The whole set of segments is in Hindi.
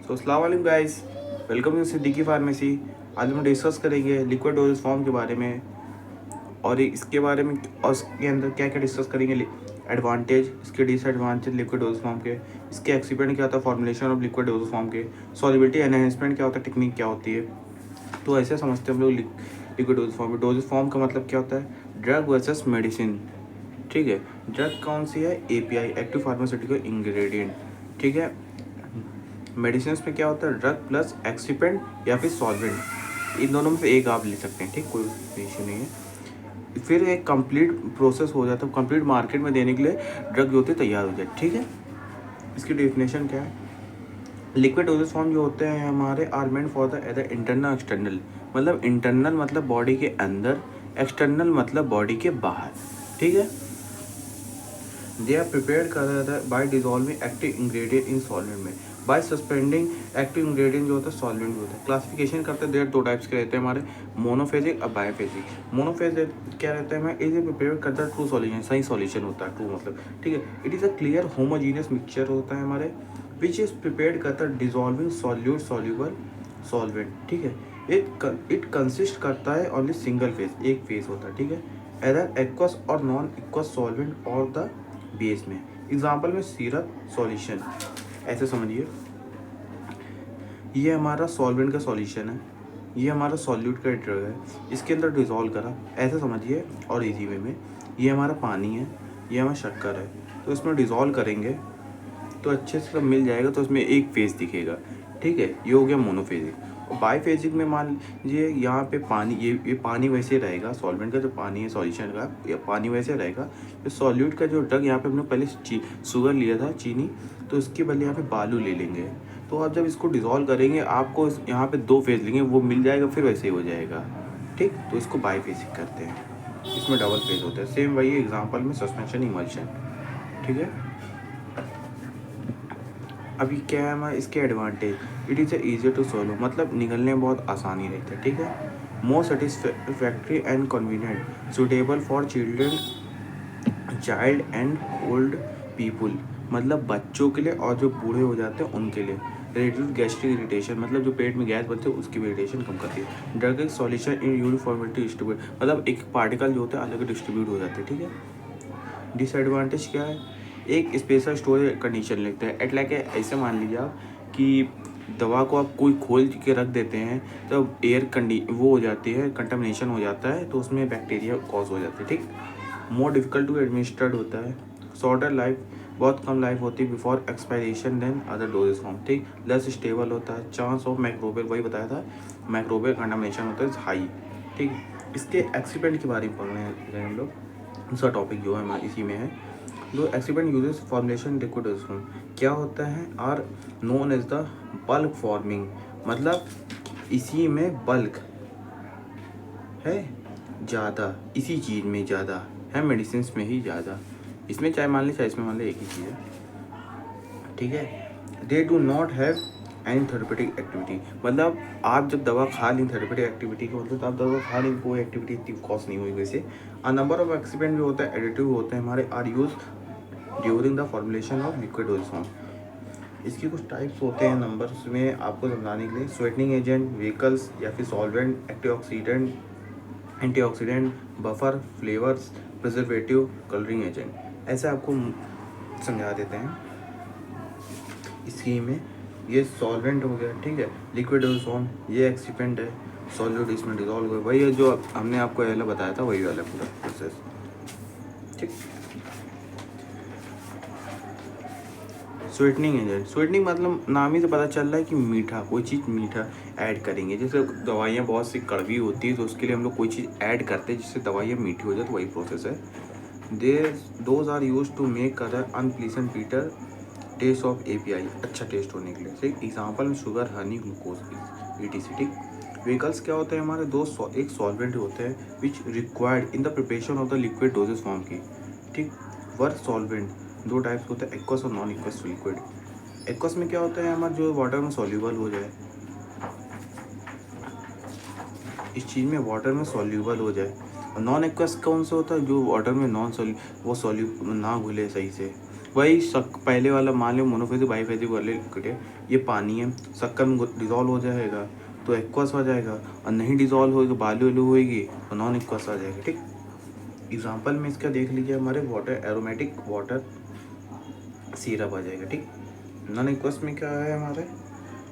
अस्सलाम वालेकुम guys, welcome to Siddiqui pharmacy. आज हम डिस्कस करेंगे लिक्विड डोजेज फॉर्म के बारे में और इसके बारे में और इसके अंदर क्या क्या डिस्कस करेंगे। एडवांटेज, इसके डिसएडवांटेज लिक्विड डोजेज फॉर्म के, इसके एक्सिपेंट क्या होता है, formulation of liquid dosage form के, सॉल्युबिलिटी एनहांसमेंट क्या होता है, टेक्निक क्या होती है। तो ऐसे समझते हैं हम लोग liquid dosage form. Doses form का मतलब क्या होता है, ड्रग वर्सेस मेडिसिन। ठीक है, ड्रग कौन सी है, एपीआई, एक्टिव फार्मास्यूटिकल इंग्रेडिएंट। ठीक है, मेडिसिन में क्या होता है, ड्रग प्लस एक्सिपेंट या फिर सॉल्वेंट, इन दोनों में से एक आप ले सकते हैं। ठीक, कोई इशू नहीं है। फिर एक कंप्लीट प्रोसेस हो जाता है, कंप्लीट मार्केट में देने के लिए ड्रग जो होती है तैयार हो जाए। ठीक है, इसकी डेफिनेशन क्या है, लिक्विड डोजेज फॉर्म जो होते हैं हमारे are meant for the either internal external, मतलब इंटरनल मतलब बॉडी के अंदर, एक्सटर्नल मतलब बॉडी के बाहर। ठीक है, दे आर प्रिपेयर कर रहा है by dissolving active ingredient in solvent में, बाय सस्पेंडिंग एक्टिव इंग्रेडिएंट जो होता है सॉल्वेंट होता है। क्लासिफिकेशन करते हैं, देर दो टाइप्स के रहते हैं हमारे, मोनोफेजिक और बायोफेजिक। मोनोफेजिक क्या रहता है, मैं इसे प्रिपेयर करता है ट्रू सॉल्यूशन, सही सॉल्यूशन होता है, ट्रू मतलब। ठीक है, it is a clear homogeneous mixture होता है हमारे, विच इज़ प्रिपेयर करता है डिजॉल्विंग सॉल्यूट सॉल्यूबल सॉल्वेंट। ठीक है, इट कंसिस्ट करता है ओनली सिंगल फेज, एक फेज होता है। ठीक है, एदर एक्वस और नॉन एक्वस सॉल्वेंट और द बेस में। एग्जाम्पल में सिरप सॉल्यूशन, ऐसे समझिए, ये हमारा सॉल्वेंट का सॉल्यूशन है, ये हमारा सॉल्यूट का ड्रग है, इसके अंदर डिज़ोल्व करा, ऐसे समझिए। और इजी वे में, ये हमारा पानी है, ये हमारा शक्कर है, तो इसमें डिज़ोल्व करेंगे तो अच्छे से सब मिल जाएगा, तो इसमें एक फेज दिखेगा। ठीक है, ये हो गया मोनोफेजिक। और बाईफेजिक में मान लीजिए यहाँ पे पानी, ये पानी वैसे रहेगा, सॉल्वेंट का जो पानी है सॉल्यूशन का, ये पानी वैसे रहेगा। तो सॉल्यूट का जो ड्रग, यहाँ पे हमने पहले शुगर लिया था, चीनी, तो इसके बदले यहाँ पे बालू ले लेंगे। तो आप जब इसको डिज़ोल्व करेंगे, आपको यहाँ पे दो फेज लेंगे, वो मिल जाएगा, फिर वैसे ही हो जाएगा। ठीक, तो इसको बाईफेजिक करते हैं, इसमें डबल फेज होता है। सेम वही एग्जाम्पल में सस्पेंशन इमल्शन। ठीक है, अभी क्या है हमारा इसके advantage, it is easier to solve, मतलब निकलने में बहुत आसानी रहती है। ठीक है, more satisfactory and convenient, suitable for children, child and old people, मतलब बच्चों के लिए और जो बूढ़े हो जाते हैं उनके लिए। रिड्यूस गैस्ट्रिक इरिटेशन, मतलब जो पेट में गैस बनती है उसकी इरिटेशन कम करती है। Drug solution in uniformity distribute, मतलब एक पार्टिकल जो होते हैं अलग डिस्ट्रीब्यूट हो जाते हैं। ठीक है, डिसएडवांटेज क्या है, एक स्पेशल स्टोरेज कंडीशन लेते हैं, एट लाइक ऐसे मान लीजिए आप कि दवा को आप कोई खोल के रख देते हैं तो एयर वो हो जाती है, कंटामिनेशन हो जाता है, तो उसमें बैक्टीरिया कॉज हो जाती है। ठीक, मोर डिफिकल्ट टू एडमिनिस्टर्ड होता है, शॉर्टर लाइफ, बहुत कम लाइफ होती है before expiration than other dosage form. ठीक, लेस स्टेबल होता है, चांस ऑफ माइक्रोबियल, वही बताया था, माइक्रोबियल कंटामिनेशन होता है हाई। ठीक, इसके एक्सीडेंट के बारे में पढ़ रहे हैं हम लोग, दूसरा टॉपिक जो है हमारा इसी में है। जो excipient uses formulation liquid form क्या होता है, are known as the bulk forming, मतलब इसी में बल्क है ज़्यादा, इसी चीज़ में ज़्यादा है, मेडिसिन में ही ज़्यादा, इसमें चाहे मान ले चाहे इसमें मान ले, एक ही चीज़ है। ठीक है, they do not have any therapeutic activity, मतलब आप जब दवा खा लें, थेरेपेटिक एक्टिविटी का मतलब आप दवा खा लें, कोई एक्टिविटी इतनी कॉस्ट नहीं हुई वैसे। और नंबर ऑफ एक्सीडेंट जो होता है एडिटिव होते हैं हमारे, are used during the formulation of liquid dosage form. इसकी कुछ टाइप्स होते हैं नंबर्स में आपको समझाने के लिए, स्वेटनिंग एजेंट, व्हीकल्स या फिर solvent, antioxidant, buffer, flavours, preservative, colouring agent, ऐसे आपको समझा देते हैं। इसकी में ये सॉल्वेंट हो गया, ठीक है, लिक्विड डोजेज फॉर्म, ये एक्सिपेंट है, सॉल्यूट इसमें डिजॉल्व हुआ, वही है जो हमने आपको पहले बताया था, वही वाला पूरा प्रोसेस। ठीक, स्वीटनिंग एजेंट, स्वीटनिंग मतलब नाम ही से पता चल रहा है कि मीठा, कोई चीज़ मीठा ऐड करेंगे। जैसे दवाइयाँ बहुत सी कड़वी होती है, तो उसके लिए हम लोग कोई चीज़ ऐड करते हैं जिससे दवाइयाँ मीठी हो जाए, तो वही प्रोसेस है। Those are used to make other unpleasant bitter taste of API, अच्छा टेस्ट होने के लिए। ठीक, एग्जाम्पल में शुगर, हनी, ग्लूकोज, ईटीसी। ठीक, व्हीकल्स क्या होते हैं हमारे दो, एक सॉल्वेंट होते हैं which required in the preparation of the liquid dosage form की। ठीक, वर्क सॉल्वेंट दो टाइप्स होते हैं, एक्वस और नॉन एक्वस लिक्विड। एक्वस में क्या होता है हमारा, जो वाटर में सॉल्यूबल हो जाए, इस चीज़ में वाटर में सॉल्यूबल हो जाए। और नॉन एक्वस कौन सा होता है, जो वाटर में नॉन सॉल्यू वो सॉल्यू ना घुले सही से, वही पहले वाला मान लो मोनोफेजिक बाईफेजिक वाले लिक्विड है, ये पानी है, शक्कर में डिजॉल्व हो जाएगा तो एक्वस हो जाएगा, और नहीं डिजॉल्व होगी बालू वालू होगी तो नॉन एक्वस आ जाएगा। ठीक, एग्जाम्पल में इसका देख लीजिए, हमारे वाटर एरोमेटिक वाटर सिरप आ जाएगा। ठीक, नॉन एक्वस में क्या है, हमारे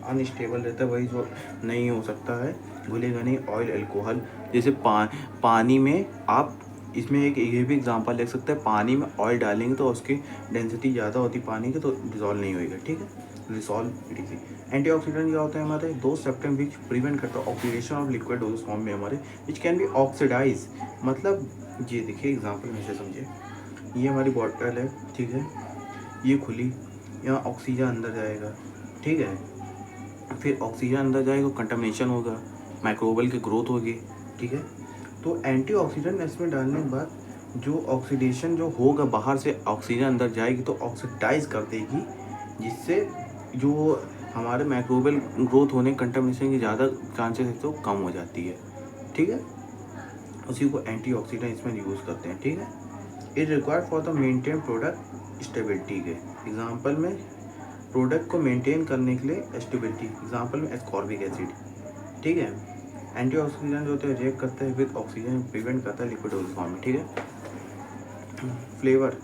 अनस्टेबल रहता है, वही जो नहीं हो सकता है, घुलेगा नहीं, ऑयल एल्कोहल। जैसे पानी में आप इसमें एक ये भी एग्जांपल ले सकते हैं, पानी में ऑयल डालेंगे तो उसकी डेंसिटी ज़्यादा होती है पानी की, तो डिजॉल्व नहीं होएगा। ठीक है, रिसॉल्व इटीसी। एंटीऑक्सीडेंट क्या होता है हमारे, दो सब्सटेंस विच प्रिवेंट करता है oxidation of liquid dose form में हमारे, विच कैन बी ऑक्सीडाइज। मतलब ये देखिए एग्जाम्पल में से समझिए, ये हमारी बॉटल है, ठीक है, ये खुली, यहाँ ऑक्सीजन अंदर जाएगा, ठीक है, फिर ऑक्सीजन अंदर जाएगा, कंटामिनेशन होगा, माइक्रोबियल की ग्रोथ होगी। ठीक है, तो एंटीऑक्सीडेंट इसमें डालने के बाद जो ऑक्सीडेशन जो होगा, बाहर से ऑक्सीजन अंदर जाएगी तो ऑक्सीडाइज कर देगी, जिससे जो हमारे माइक्रोबियल ग्रोथ होने कंटामिनेशन की ज़्यादा चांसेस है तो कम हो जाती है। ठीक है, उसी को एंटीऑक्सीडेंट इसमें यूज़ करते हैं। ठीक है, it required for the maintain product stability के एग्जांपल में, प्रोडक्ट को मेंटेन करने के लिए स्टेबिलिटी, एग्जांपल में एस्कॉर्बिक एसिड। ठीक है, एंटीऑक्सीडेंट जो होते हैं रिएक्ट करते हैं विद ऑक्सीजन, प्रिवेंट करता है लिक्विड फॉर्म में। ठीक है, फ्लेवर,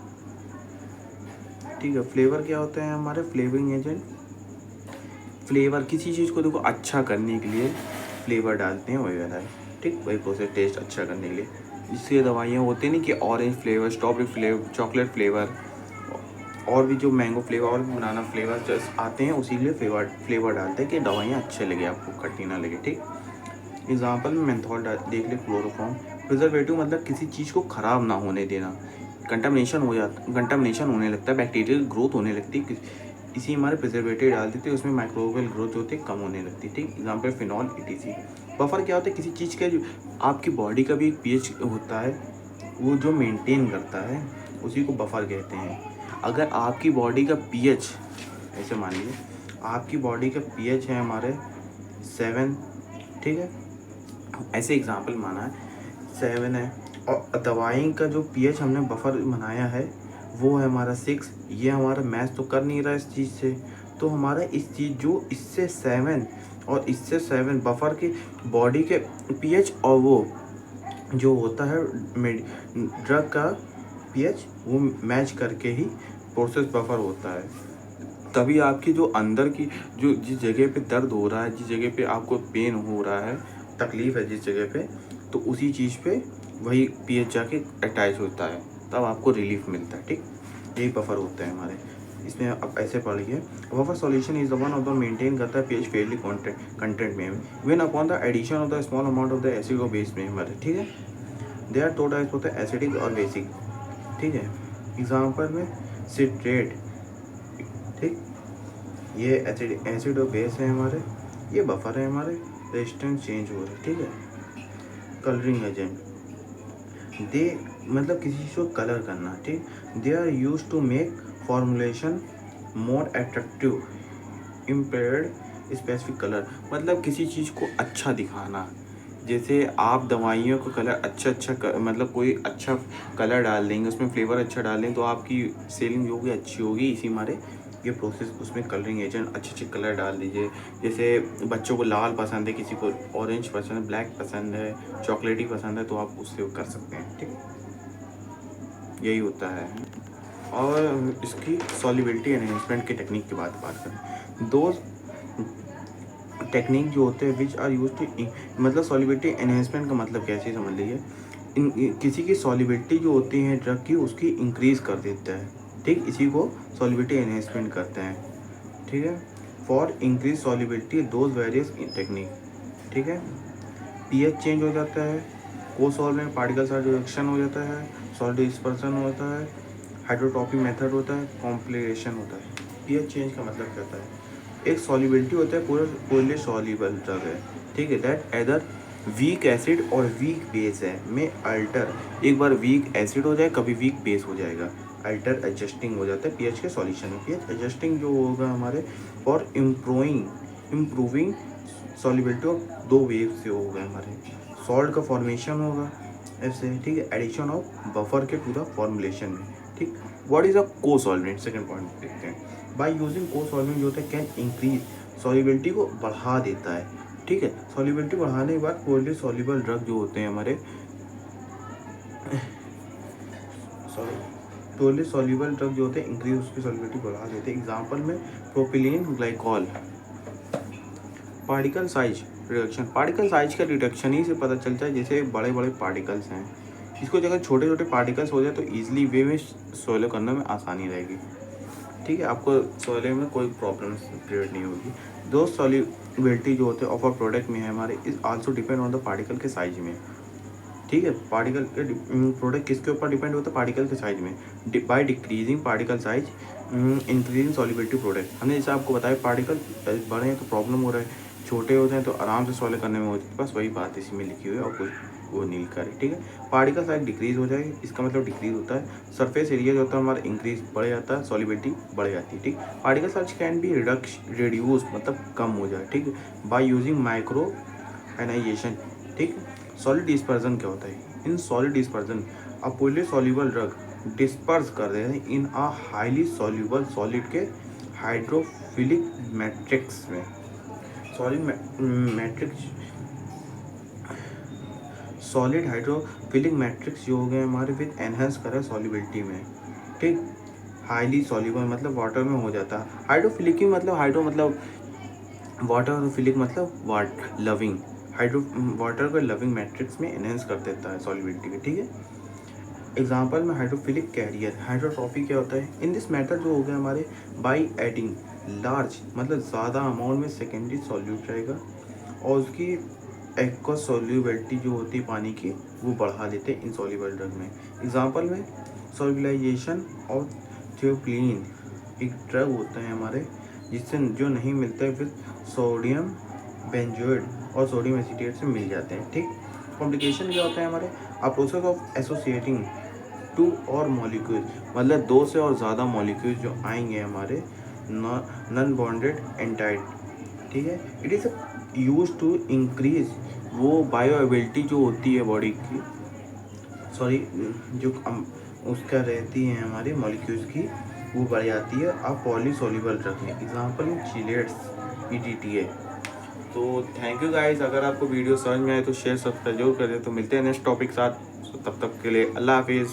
ठीक है, फ्लेवर क्या होते हैं हमारे, फ्लेवरिंग एजेंट। फ्लेवर किसी चीज़ को देखो अच्छा करने के लिए फ्लेवर डालते हैं वगैरह है। ठीक, वही प्रोसेस टेस्ट अच्छा करने के लिए, जिससे दवाइयाँ होती हैं नहीं कि orange flavour, strawberry flavour, chocolate flavour, और भी जो मैंगो फ्लेवर और भी बनाना फ्लेवर आते हैं, उसी के लिए फ्लेवर डालते हैं कि दवाइयाँ अच्छे लगे, आपको खट्टी ना लगे। ठीक, एग्जाम्पल में मेंथॉल देख ले, क्लोरोफॉर्म। प्रिजर्वेटिव मतलब किसी चीज़ को ख़राब ना होने देना, कंटामिनेशन होने लगता है, बैक्टीरियल ग्रोथ होने लगती है, इसी हमारे प्रिजर्वेटिव डाल देते हैं, उसमें माइक्रोबियल ग्रोथ होती है कम होने लगती है। ठीक, एग्जाम्पल फिनॉल ईटीसी। बफर क्या होता है, किसी चीज़ का जो आपकी बॉडी का भी एक पीएच होता है, वो जो मेंटेन करता है उसी को बफर कहते हैं। अगर आपकी बॉडी का पीएच, ऐसे मान लीजिए आपकी बॉडी का पीएच है हमारे 7, ठीक है, ऐसे एग्जाम्पल माना है 7 है, और दवाई का जो पीएच हमने बफर बनाया है वो है हमारा 6, ये हमारा मैच तो कर नहीं रहा इस चीज़ से, तो हमारा इस चीज़ जो इससे 7 और इससे 7 बफर की बॉडी के पीएच, और वो जो होता है ड्रग का पीएच, वो मैच करके ही प्रोसेस बफर होता है। तभी आपकी जो अंदर की जो जिस जगह पे दर्द हो रहा है, जिस जगह पे आपको पेन हो रहा है, तकलीफ़ है जिस जगह पे, तो उसी चीज़ पे वही पीएच जाके अटैच होता है, तब आपको रिलीफ मिलता है। ठीक, यही बफर होता है हमारे। इसमें अब ऐसे पढ़िए, buffer solution is the one of the maintain करता है पीएच फेयरली कंटेंट में when upon the addition of the small amount of the acid और बेस में हमारे। ठीक है, दे आर 2 टाइप्स होते हैं, एसिडिक और बेसिक। ठीक है, एग्जाम्पल में सिट्रेट। ठीक, ये एसिड और बेस है हमारे, ये बफर है हमारे, रेजिस्टेंस चेंज हो रहा है। ठीक है, कलरिंग एजेंट, दे मतलब किसी चीज़ को कलर करना। ठीक, they are used to make formulation more attractive impaired specific colour, मतलब किसी चीज़ को अच्छा दिखाना। जैसे आप दवाइयों को कलर मतलब कोई अच्छा कलर डाल देंगे, उसमें फ्लेवर अच्छा डालें तो आपकी सेलिंग जो होगी अच्छी होगी, इसी मारे ये प्रोसेस, उसमें कलरिंग एजेंट अच्छे अच्छे कलर डाल दीजिए। जैसे बच्चों को लाल पसंद है, किसी को ऑरेंज पसंद है, ब्लैक पसंद है, चॉकलेटी पसंद है, तो आप उससे कर सकते हैं। ठीक, यही होता है। और इसकी सॉल्युबिलिटी एनहेंसमेंट की टेक्निक की बात करें, दो टेक्निक जो होते हैं विच आर यूज टू, मतलब सॉल्युबिलिटी एनहेंसमेंट का मतलब कैसे समझ लीजिए, किसी की सॉल्युबिलिटी जो होती है ड्रग की, उसकी इंक्रीज कर देता है। ठीक, इसी को सॉल्युबिलिटी एनहेंसमेंट करते हैं। ठीक है, for increase solubility those various technique. ठीक है, पीएच चेंज हो जाता है, को सॉल्वेंट पार्टिकल साइड रिएक्शन हो जाता है, सॉल्ट डिस्पर्सन होता है, हाइड्रोटॉपिक मेथड होता है, कॉम्प्लिकेशन होता है। पीएच चेंज का मतलब क्या होता है, एक सॉल्युबिलिटी होता है पोरली सॉल्युबल ड्रग है। ठीक है, दैट एदर वीक एसिड और वीक बेस है में अल्टर, एक बार वीक एसिड हो जाए, कभी वीक बेस हो जाएगा, अल्टर एडजस्टिंग हो जाता है पीएच के सॉल्यूशन में। पीएच एडजस्टिंग जो होगा हमारे for improving solubility of 2 wave से होगा हमारे, सॉल्ट का फॉर्मेशन होगा ऐसे। ठीक है, एडिशन ऑफ बफर के टू द फॉर्मुलेशन में। ठीक, व्हाट इज अ को सॉल्वेंट, सेकंड पॉइंट देखते हैं। बाय यूजिंग को सॉल्वेंट जो होता है कैन इंक्रीज सॉल्युबिलिटी को बढ़ा देता है, ठीक है। सॉल्युबिलिटी बढ़ाने के बाद पोरली सॉल्युबल ड्रग जो होते हैं हमारे पोरली सॉल्युबल ड्रग जो होते हैं इंक्रीज उसकी सॉल्युबिलिटी बढ़ा देते हैं। एग्जांपल में propylene glycol. Particle size reduction, particle size का रिडक्शन ही से पता चलता है जैसे बड़े बड़े पार्टिकल्स हैं, इसको जगह छोटे छोटे पार्टिकल्स हो जाए तो ईजिली वे में सोलो करने में आसानी रहेगी, ठीक है। आपको सोले में कोई प्रॉब्लम क्रिएट नहीं होगी। दो सॉल्युबिलिटी जो होते हैं ऑफ अ प्रोडक्ट में है हमारे is also depend on the particle के साइज में, ठीक है। पार्टिकल के प्रोडक्ट किसके ऊपर डिपेंड होता है, पार्टिकल के साइज में। By decreasing particle size increasing solubility product, हमने जैसे आपको बताया पार्टिकल बड़े हैं तो प्रॉब्लम हो रहा है, छोटे होते हैं तो आराम से सॉल्व करने में होती है, बस वही बात इसी में लिखी हुई है और कोई वो नहीं लिखा है, ठीक है। पार्टिकल साइज डिक्रीज हो जाएगी, इसका मतलब डिक्रीज होता है। सरफेस एरिया जो होता है हमारा इंक्रीज बढ़ जाता है, सॉल्युबिलिटी बढ़ जाती है, ठीक। Particle size can be reduce मतलब कम हो जाए, ठीक है, बाय यूजिंग माइक्रो एनाइजेशन, ठीक है। सॉलिड डिस्पर्जन क्या होता है, in solid dispersion a poorly soluble drug disperse कर देते हैं इन अ हाईली सॉल्युबल सॉलिड के हाइड्रोफिलिक मैट्रिक्स में। Solid matrix, solid hydrophilic matrix जो हो गए हमारे विद एनहेंस करें सॉल्युबिलिटी में, ठीक। हाईली सॉल्युबल मतलब वाटर में हो जाता है, हाइड्रोफिलिक मतलब हाइड्रो मतलब वाटर और फिलिक मतलब वाट लविंग, हाइड्रो वाटर को लविंग मैट्रिक्स में एनहेंस कर देता है सॉल्युबिलिटी के, ठीक है। एग्जाम्पल में हाइड्रोफिलिक कैरियर, हाइड्रोट्रॉफी क्या होता है, इन दिस मैथड जो हो गया हमारे बाई एडिंग लार्ज मतलब ज़्यादा अमाउंट में सेकेंडरी सॉल्यूट रहेगा और उसकी एक्वस सॉल्युबिलिटी जो होती है पानी की वो बढ़ा देते हैं इनसॉल्युबल ड्रग में। एग्जाम्पल में सॉल्युलाइजेशन ऑफ थियोप्लिन, एक ड्रग होता है हमारे जिससे जो नहीं मिलता है फिर सोडियम बेंजोइड और सोडियम एसिटेट से मिल जाते हैं, ठीक। कॉम्प्लिकेशन क्या होता है हमारे, a process of associating two और मॉलिक्यूल मतलब दो से और ज़्यादा मॉलिक्यूल जो आएंगे हमारे नॉन बॉन्डेड एंटाइड, ठीक है। It is used to increase वो बायोएबिलिटी जो होती है बॉडी की, सॉरी जो उसका रहती है हमारे मॉलिक्यूल्स की वो बढ़ जाती है अब पॉलीसोल्यूबल ड्रग में। Example chelates PTTA। तो थैंक यू गाइस, अगर आपको वीडियो समझ में आए तो शेयर सब्सक्राइब जरूर करें। तो मिलते हैं नेक्स्ट टॉपिक साथ, तब तक के लिए अल्लाह हाफिज़।